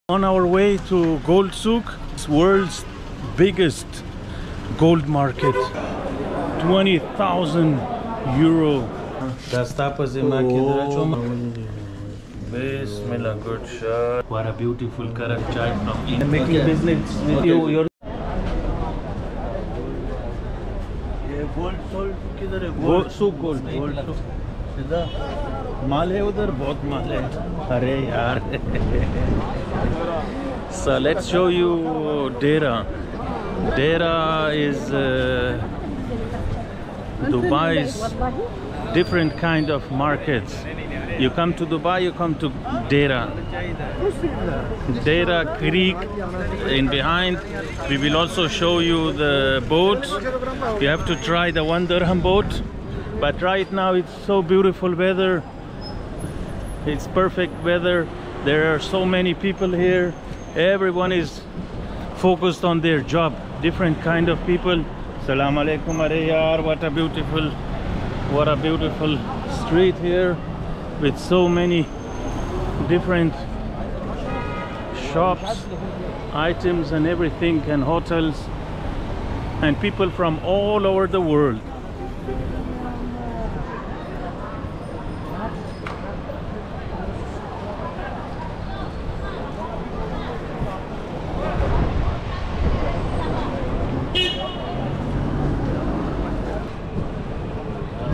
On our way to Gold Souk, world's biggest gold market. 20,000 euro. Bismillah, good shot. What a beautiful karak chai from India. Making business with you. Your Gold Souk gold. माल है उधर बहुत माल है अरे यार So let's show you Dera. Dera is Dubai's different kind of markets. You come to Dubai, you come to Dera. Dera Creek in behind. We will also show you the boat. You have to try the 1 dirham boat. But right now it's so beautiful weather. It's perfect weather. There are so many people here. Everyone is focused on their job. Different kind of people. Assalamu alaikum yaar. What a beautiful street here with so many different shops, items and everything, and hotels and people from all over the world.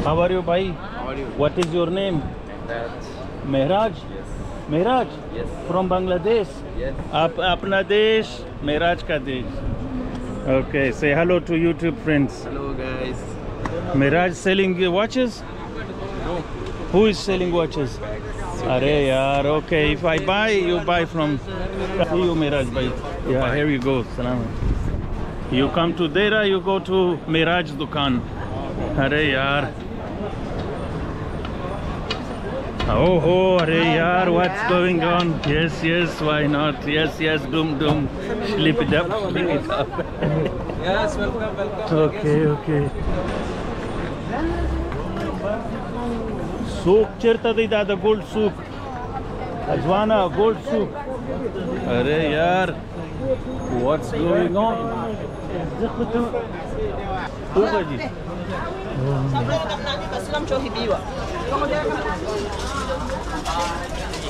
How are you, bhai? How are you? What is your name? Mehraj. Yes. Mehraj? Yes. From Bangladesh? Yes. Apna desh, Mehraj ka desh. Okay, say hello to YouTube friends. Hello guys. Mehraj selling watches? No. Who is selling watches? Are yaar, okay. If I buy, you buy from. See you, Mehraj bhai. Yeah, here you go. Salam. You come to Dera, you go to Mehraj Dukan. Are yaar. Oh, Hare Yaar, what's going on? Yes, why not? Yes, doom, slip it up. Yes, welcome. Okay. Souk cherta di dada, Gold Souk. Ajwana, Gold Souk. Hare Yaar, what's going on?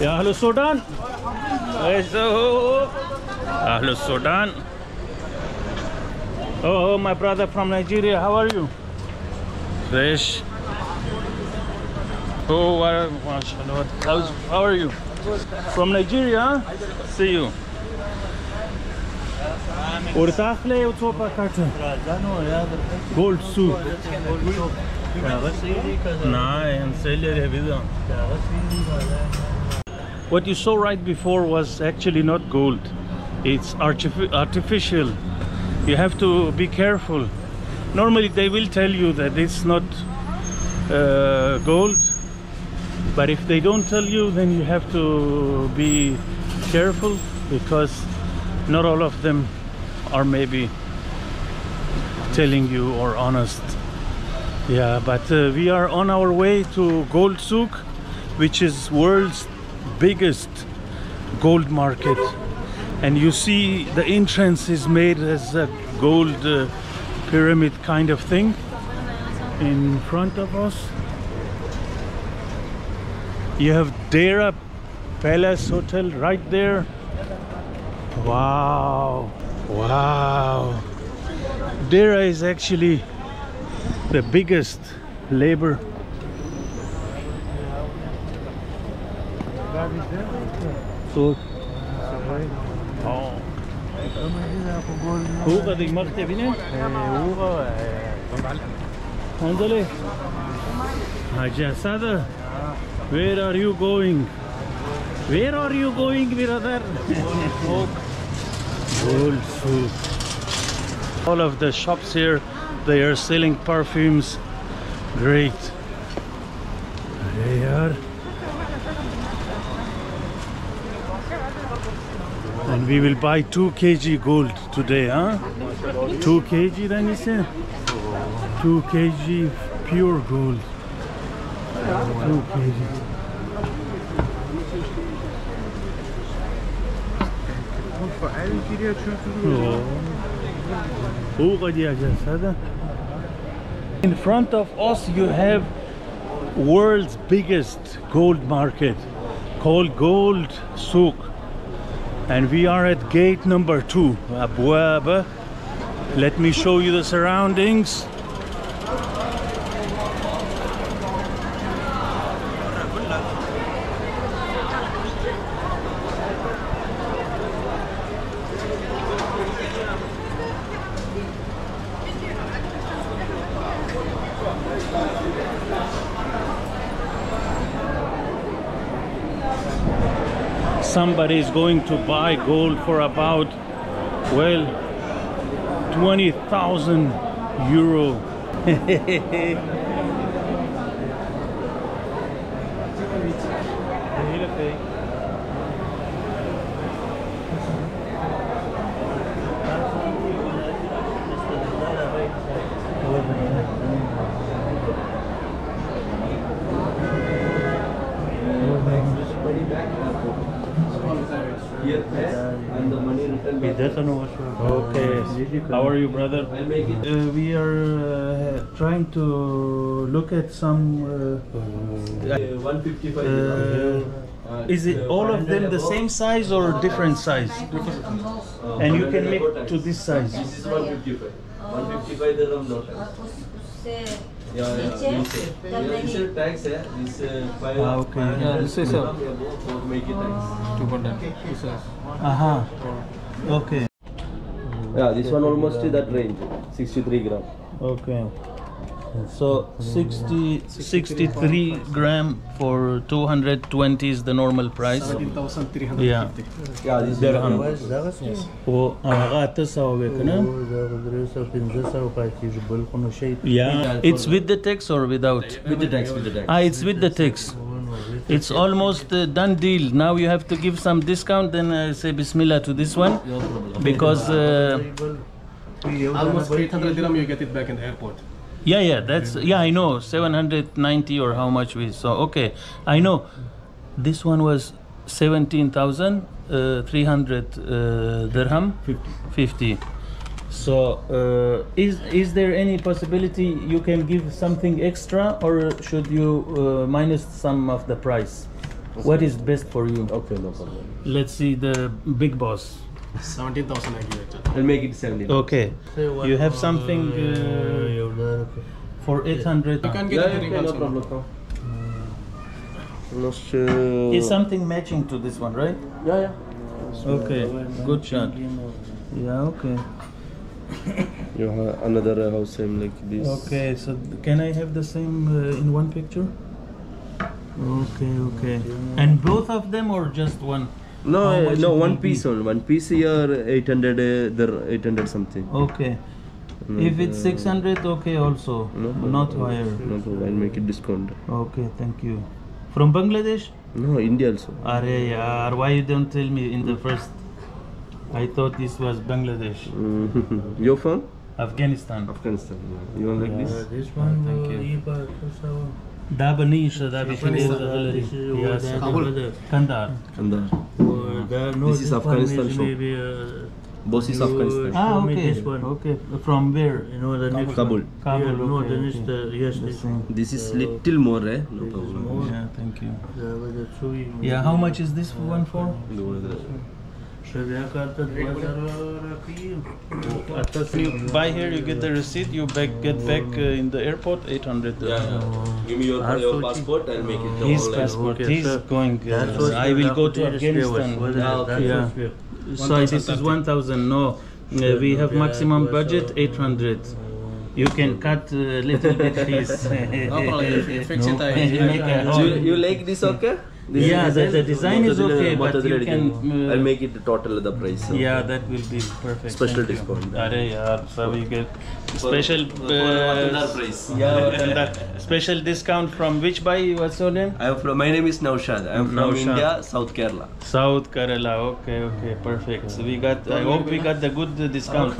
Ya Ahlus Sudan. Ahlus Sudan. Oh, my brother from Nigeria. How are you? Fresh. Oh, mashallah. How are you? From Nigeria? See you. Gold Souk. What you saw right before was actually not gold. It's artificial. You have to be careful. Normally they will tell you that it's not gold, but if they don't tell you, then you have to be careful, because not all of them are maybe telling you or honest. Yeah, but we are on our way to Gold Souk, which is world's biggest gold market. And you see the entrance is made as a gold pyramid kind of thing in front of us. You have Dera Palace Hotel right there. Wow. Dera is actually the biggest labor. So where are you going? Brother? Gold Souk. All of the shops here, they are selling perfumes. Great. They are. And we will buy 2 kg gold today, huh? 2 kg then you say? 2 kg pure gold. 2 kg. In front of us you have world's biggest gold market called Gold Souk, and we are at gate number 2, Abwaba. Let me show you the surroundings. Somebody is going to buy gold for about, well, 20,000 euro. Okay, how are you, brother? We are trying to look at some 155. Is it all of them the same size or different size? And you can make to this size. This is 155. 155 dirham no tax. This is tax. This 5. Okay. This is make it tax. Aha. Okay. Yeah, this one almost is that range, 63 gram. Okay. So 63 gram for 220 is the normal price. 17,350. Yeah. Yeah, this dirham. Yes. Yeah. It's with the tax or without? with the tax, Ah, it's with the tax. It's almost a done deal. Now you have to give some discount, then say Bismillah to this one, because Almost 800 dirham, you get it back in the airport. yeah, that's I know 790 or how much we saw. Okay, I know this one was 17,300 dirham 50. So is there any possibility you can give something extra, or should you minus some of the price? What is best for you? Okay, no problem. Let's see the big boss. 17,000 I give it. I'll make it 70. Okay, you have something for 800. You can get Yeah, anything okay, no also. problem. Almost, Is something matching to this one, right? yeah. Okay, good shot. Yeah, okay. You have another house same like this. Okay, so can I have the same in one picture? Okay. And both of them or just one? No, How much no, it one will piece be? only. One piece here, 800, there 800 something. Okay. If it's 600, okay also. No, Not higher. No problem, I'll make it discount. Okay, thank you. From Bangladesh? No, India also. Are yaar, why you don't tell me in the first? I thought this was Bangladesh. You're from? Afghanistan. Afghanistan. You want like this? This one, thank you. Dabanish, yes. Kandar. Kandar. This is Afghanistan shop. Boss is Afghanistan. Ah, okay. Okay. From where? You know the next Kabul. Kabul. Yeah, no, okay, then it's okay. the yes, this one. This is little more, eh? No problem. Yeah, thank you. The chewy. Yeah, how much is this one for? If you buy here, you get the receipt. You get back in the airport 800. Give me your passport, I'll make it. His online. passport. Okay, He's sir. going. I will go to Afghanistan. Yeah. So this is 1,000. No, we have maximum budget 800. You can cut a little bit fees. No problem. You fix it. You make a You like this, okay? This Yeah, is the design is okay, but you can. I'll make it total the price. Yeah, that will be perfect. Special Thank you. discount. Arey yaar, so we get special price. yeah, Watandar. Special discount from which buy? What's your name? My name is Naushad. I'm from Naushad. India, South Kerala. South Kerala. Okay, perfect. So we got. I hope we got the good discount.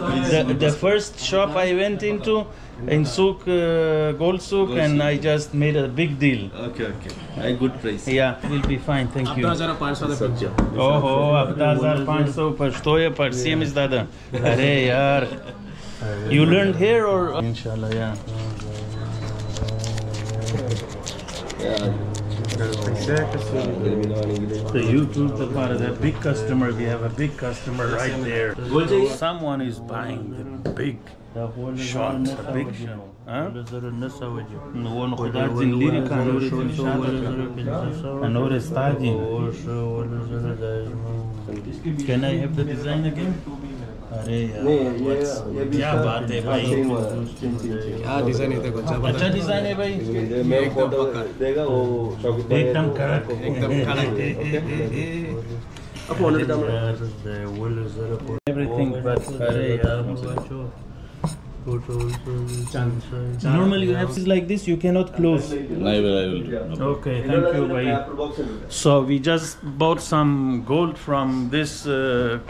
The first shop I went into in Souk, Gold Souk, and I just made a big deal. Okay. A good price. Yeah. will be fine, thank you. 1500 Oh, 1500 पर что я पर семьдесят दादा. अरे यार. You learned here or? Inshallah, yeah. The YouTube, the part of that big customer, we have a big customer right there. Someone is buying the big shot, a big shot. Huh? No, that's in lyric and no studying. Can I have the design again? अरे यार क्या बात है भाई क्या design है देखो अच्छा डिजाइन है भाई एकदम पक्का देगा वो एकदम कड़क everything but अरे यार normally you have like this you cannot close. I will. Okay, thank you bhai. So we just bought some gold from this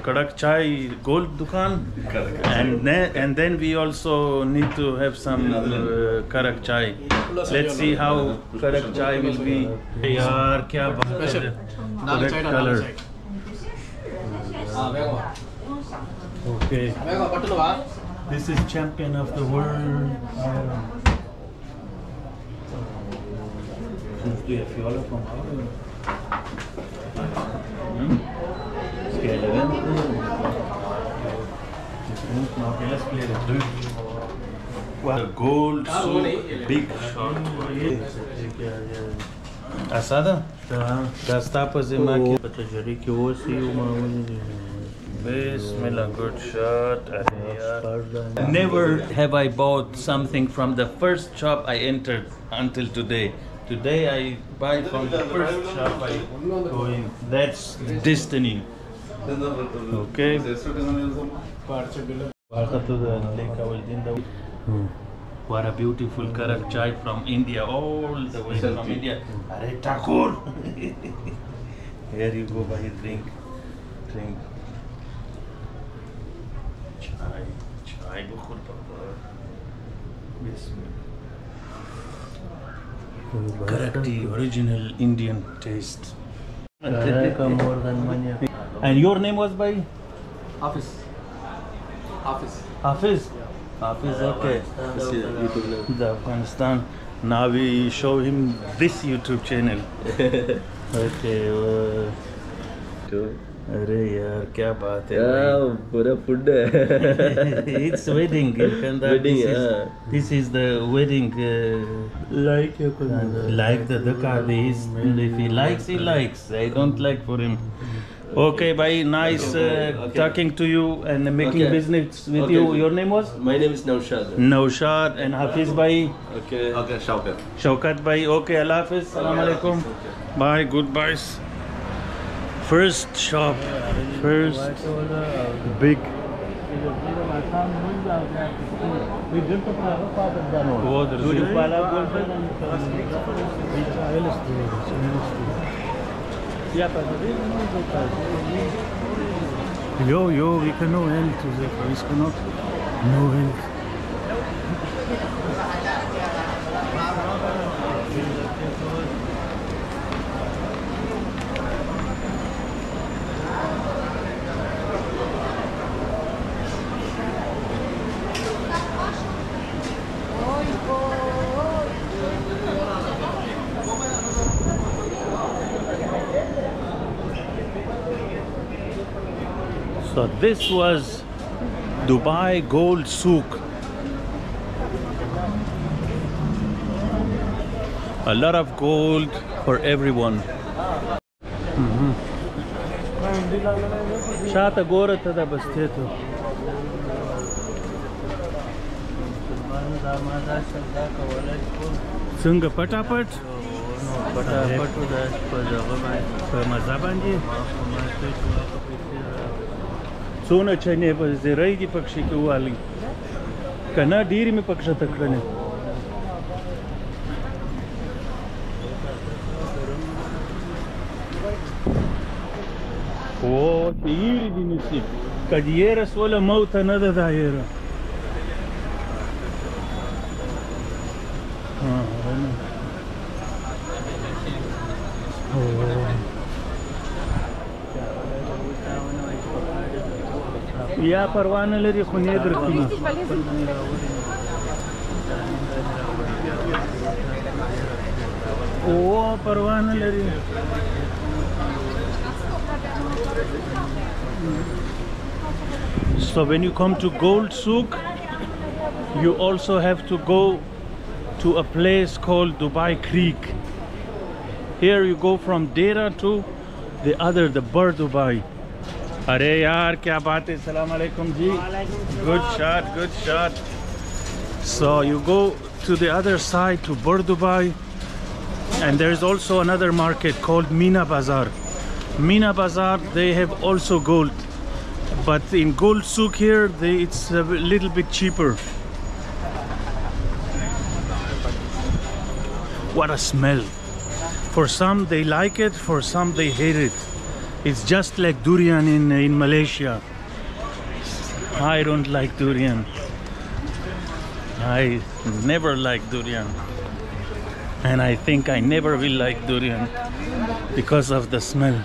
Kadak Chai gold dukan and then we also need to have some Kadak Chai. Let's see how Kadak Chai will be. Yaar kya baat hai. Correct color. Okay. This is champion of the world. Do you have Fiola from Ireland? Scale 11. Okay, let's play the blue. Wow. The Gold Souk, big shot. Asada? Das tapas in my Bismillah, good shot. Never have I bought something from the first shop I entered until today. Today I buy from the first shop I go in. That's destiny. Okay. What a beautiful Karak chai from India, all the way from India. Are Thakur. Here you go, by drink. Chai bukhur paka. Karak tea, original Indian taste. And your name was by? Hafiz. Hafiz, okay. The Afghanistan. Now we show him this YouTube channel. Okay. अरे यार क्या बात है पूरा food है it's wedding this is the wedding like the Dakadis if he likes I don't like for him. Okay bye, nice talking to you and making business with you. Your name was? My name is Naushad and Hafiz bhai. Okay Shaukat bhai. Okay, Allah Hafiz, Assalamu alaikum, bye, goodbyes. First shop, first big. Yo, we can no end to the price cannot. No end. So this was Dubai Gold Souk. A lot of gold for everyone. Shata gora tada basteto. Sunga patapat. Patapat udah pada mazabandi. Sona chane pa zirai di pakshi ke wali kana diri me paksha takrane oh tiri di nisi kadiera sola mauta nada daira या परवाना लरी खुने درکینه او परवाना लरी So when you come to Gold Souk, you also have to go to a place called Dubai Creek. Here you go from Dera to the other, the Bur Dubai. Arey yaar, kya baat hai? Assalamu alaikum ji. Good shot, good shot. So you go to the other side to Bur Dubai, and there's also another market called Mina Bazaar. Mina Bazaar, they have also gold, but in Gold Souk here, it's a little bit cheaper. What a smell! For some they like it, for some they hate it. It's just like durian in Malaysia. I don't like durian. I never like durian, and I think I never will like durian because of the smell.